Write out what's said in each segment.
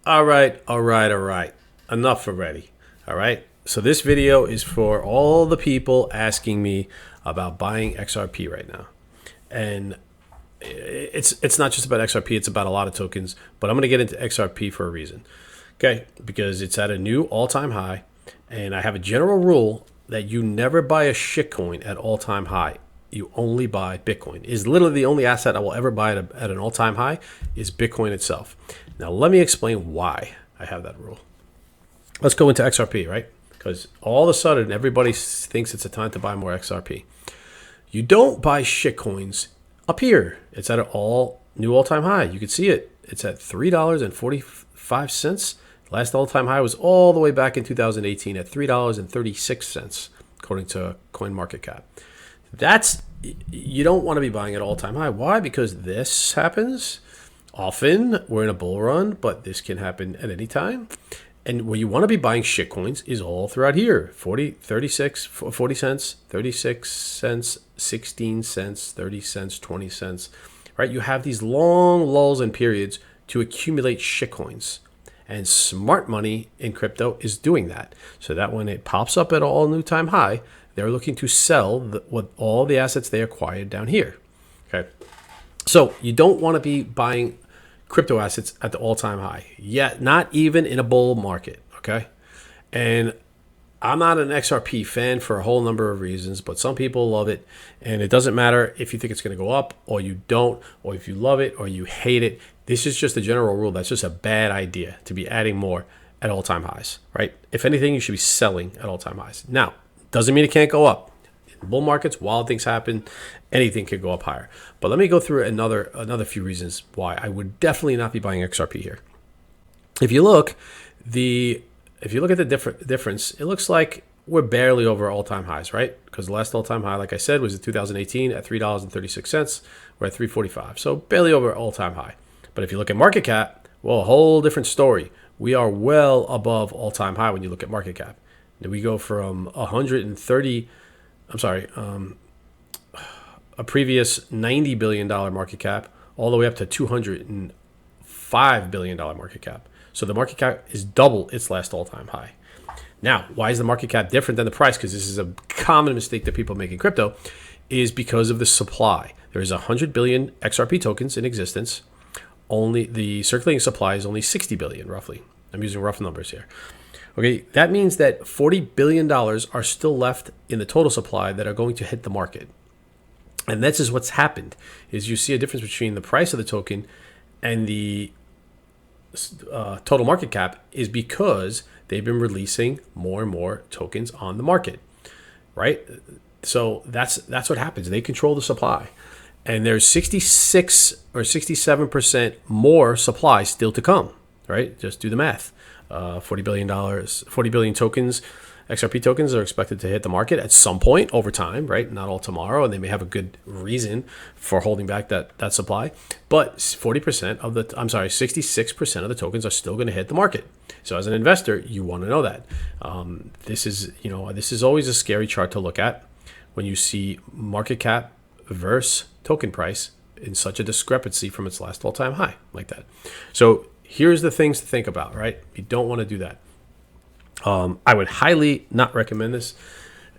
All right. Enough already. All right. So this video is for all the people asking me about buying XRP right now. And it's not just about XRP, it's about a lot of tokens, but I'm going to get into XRP for a reason. Okay? Because it's at a new all-time high, and I have a general rule that you never buy a shitcoin at all-time high. You only buy Bitcoin. Is literally the only asset I will ever buy at an all-time high is Bitcoin itself. Now, let me explain why I have that rule. Let's go into XRP, right? Because all of a sudden, everybody thinks it's a time to buy more XRP. You don't buy shitcoins up here. It's at an all-time high. You can see it. It's at $3.45. Last all-time high was all the way back in 2018 at $3.36, according to CoinMarketCap. You don't want to be buying at all-time high. Why? Because this happens often. We're in a bull run, but this can happen at any time. And where you want to be buying shitcoins is all throughout here. 40 cents, 36 cents, 16 cents, 30 cents, 20 cents. Right? You have these long lulls and periods to accumulate shitcoins. And smart money in crypto is doing that. So that when it pops up at all new time high, they're looking to sell all the assets they acquired down here. Okay. So you don't want to be buying crypto assets at the all-time high. Yet, not even in a bull market. Okay. And I'm not an XRP fan for a whole number of reasons, but some people love it. And it doesn't matter if you think it's going to go up or you don't, or if you love it or you hate it. This is just a general rule. That's just a bad idea to be adding more at all-time highs, right? If anything, you should be selling at all-time highs. Now, doesn't mean it can't go up. In bull markets, wild things happen. Anything could go up higher. But let me go through another few reasons why I would definitely not be buying XRP here. If you look at the difference, it looks like we're barely over all-time highs, right? Because the last all-time high, like I said, was in 2018 at $3.36. We're at $3.45, so barely over all-time high. But if you look at market cap, well, a whole different story. We are well above all-time high when you look at market cap. We go from a previous $90 billion market cap all the way up to $205 billion market cap. So the market cap is double its last all-time high. Now, why is the market cap different than the price? Because this is a common mistake that people make in crypto, is because of the supply. There is 100 billion XRP tokens in existence. Only the circulating supply is only 60 billion, roughly. I'm using rough numbers here. Okay, that means that $40 billion are still left in the total supply that are going to hit the market. And this is what's happened, is you see a difference between the price of the token and the total market cap is because they've been releasing more and more tokens on the market, right? So that's what happens. They control the supply. And there's 66 or 67% more supply still to come, right? Just do the math. $40 billion tokens, XRP tokens are expected to hit the market at some point over time, right? Not all tomorrow, and they may have a good reason for holding back that supply. But 66% of the tokens are still going to hit the market. So as an investor, you want to know that. This is always a scary chart to look at when you see market cap versus token price in such a discrepancy from its last all-time high like that. So here's the things to think about, right? You don't want to do that. I would highly not recommend this,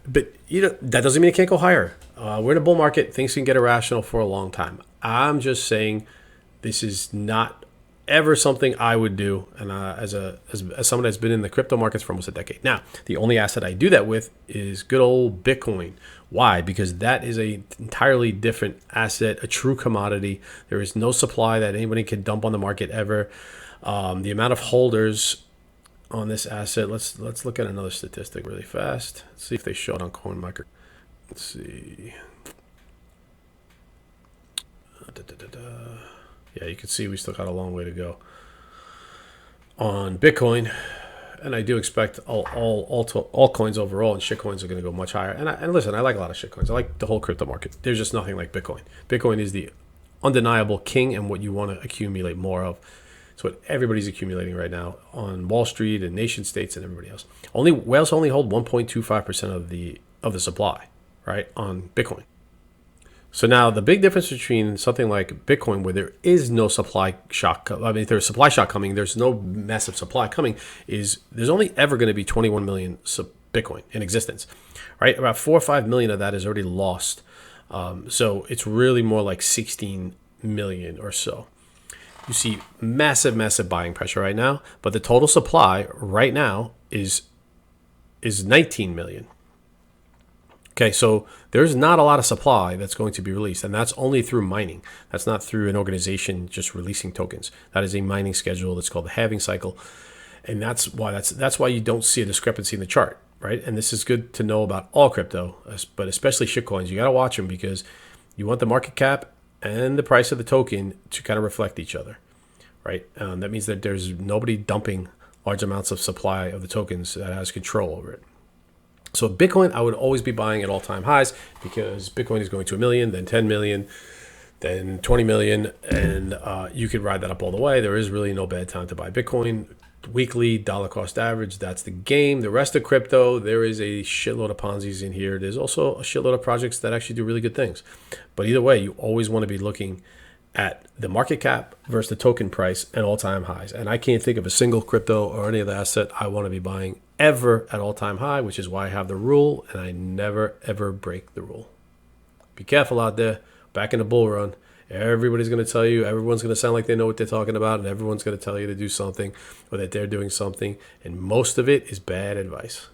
but that doesn't mean it can't go higher. We're in a bull market. Things can get irrational for a long time. I'm just saying this is not ever something I would do. And as someone that's been in the crypto markets for almost a decade. Now, the only asset I do that with is good old Bitcoin. Why? Because that is an entirely different asset, a true commodity. There is no supply that anybody can dump on the market ever. The amount of holders on this asset, let's look at another statistic really fast. Let's see if they show it on CoinMarket. Let's see. Yeah, you can see we still got a long way to go on Bitcoin. And I do expect all altcoins overall and shitcoins are going to go much higher. And listen, I like a lot of shitcoins. I like the whole crypto market. There's just nothing like Bitcoin. Bitcoin is the undeniable king and what you want to accumulate more of. It's what everybody's accumulating right now on Wall Street and nation states and everybody else. Whales only hold 1.25% of the supply, right, on Bitcoin. So now the big difference between something like Bitcoin, where there is no supply shock, I mean, there's supply shock coming, there's no massive supply coming, is there's only ever going to be 21 million Bitcoin in existence, right? About 4 or 5 million of that is already lost. So it's really more like 16 million or so. You see massive, massive buying pressure right now, but the total supply right now is 19 million. Okay, so there's not a lot of supply that's going to be released, and that's only through mining. That's not through an organization just releasing tokens. That is a mining schedule. That's called the halving cycle, and that's why you don't see a discrepancy in the chart, right? And this is good to know about all crypto, but especially shitcoins. You got to watch them because you want the market cap and the price of the token to kind of reflect each other, right? That means that there's nobody dumping large amounts of supply of the tokens that has control over it. So Bitcoin, I would always be buying at all-time highs because Bitcoin is going to 1 million, then 10 million, then 20 million, and you could ride that up all the way. There is really no bad time to buy Bitcoin. Weekly, dollar cost average, that's the game. The rest of crypto, there is a shitload of Ponzi's in here. There's also a shitload of projects that actually do really good things. But either way, you always want to be looking at the market cap versus the token price and all-time highs. And I can't think of a single crypto or any other asset I want to be buying ever at all-time high, which is why I have the rule, and I never, ever break the rule. Be careful out there. Back in the bull run, everybody's going to tell you, everyone's going to sound like they know what they're talking about, and everyone's going to tell you to do something or that they're doing something, and most of it is bad advice.